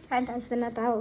Current আসবে না তাও।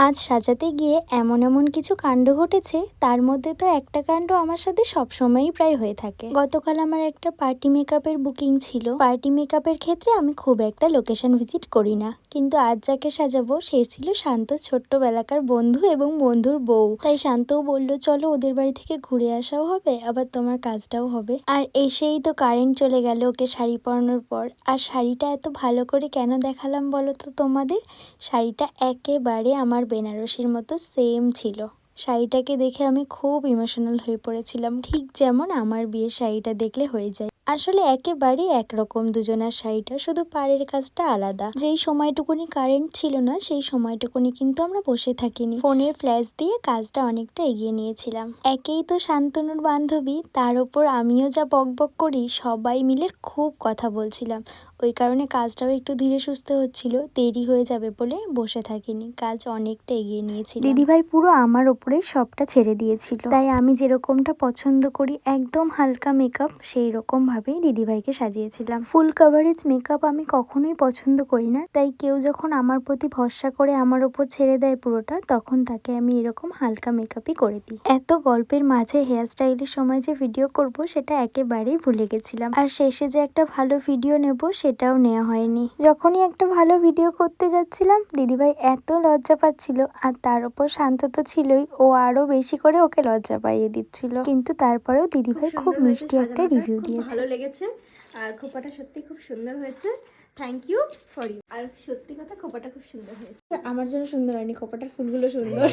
আজ সাজাতে গিয়ে এমন এমন কিছু কাণ্ড ঘটেছে, তার মধ্যে তো একটা কাণ্ড আমার সাথে সবসময়ই প্রায় হয়ে থাকে। গতকাল আমার একটা পার্টি মেকআপের বুকিং ছিল। পার্টি মেকআপের ক্ষেত্রে আমি খুব একটা লোকেশন ভিজিট করি না, কিন্তু আজ যাকে সাজাবো সে ছিল শান্ত ছোট্টবেলাকার বন্ধু এবং বন্ধুর বউ। তাই শান্তও বললো চলো ওদের বাড়ি থেকে ঘুরে আসাও হবে, আবার তোমার কাজটাও হবে। আর এসেই তো কারেন্ট চলে গেল ওকে শাড়ি পরানোর পর। আর শাড়িটা এত ভালো করে কেন দেখালাম বলো তো তোমাদের? শাড়িটা একেবারে আমার বেনারসির মতো সেম ছিল। শাড়িটাকে দেখে আমি খুব ইমোশনাল হয়ে পড়েছিলাম, ঠিক যেমন আমার বিয়ের শাড়িটা দেখলে হয়ে যায়। আসলে একেবারে একরকম দুজনার শাড়িটা, শুধু পাড়ের কাজটা আলাদা। যেই সময়টুকুনি কারেন্ট ছিল না সেই সময়টুকুনি কিন্তু আমরা বসে থাকিনি, ফোনের ফ্ল্যাশ দিয়ে কাজটা অনেকটা এগিয়ে নিয়েছিলাম। একেই তো শান্তনুর বান্ধবী, তার উপর আমিও যা বকবক করি, সবাই মিলে খুব কথা বলছিলাম। ওই কারণে কাজটাও একটু ধীরে সুস্থে হচ্ছিল, দেরি হয়ে যাবে বলে বসে থাকিনি, কাজ অনেকটা এগিয়ে নিয়েছিল। দিদিভাই পুরো আমার ওপরে সবটা ছেড়ে দিয়েছিল, তাই আমি যেরকমটা পছন্দ করি একদম হালকা মেকআপ, সেই রকম ভাবেই দিদিভাইকে সাজিয়েছিলাম। ফুল কভারেজ মেকআপ আমি কখনোই পছন্দ করি না, তাই কেউ যখন আমার প্রতি ভরসা করে আমার ওপর ছেড়ে দেয় পুরোটা, তখন তাকে আমি এরকম হালকা মেকআপই করে দিই। এত গল্পের মাঝে হেয়ার স্টাইলের সময় যে ভিডিও করব সেটা একেবারেই ভুলে গেছিলাম। আর শেষে যে একটা ভালো ভিডিও নেব সেটাও নেওয়া হয়নি। যখনই একটা ভালো ভিডিও করতে যাচ্ছিলাম দিদিভাই এত লজ্জা পাচ্ছিল, আর তার উপর শান্ত তো ছিলই, ও আরো বেশি করে ওকে লজ্জা পাইয়ে দিচ্ছিল। কিন্তু তারপরেও দিদিভাই খুব মিষ্টি একটা রিভিউ দিয়েছে। ভালো লেগেছে, আর খোপাটা সত্যি খুব সুন্দর হয়েছে। Thank you for you. আর সত্যি কথা খোপাটা খুব সুন্দর হয়েছে, আমার জন্য সুন্দর হয়নি, খোপাটার ফুলগুলো সুন্দর।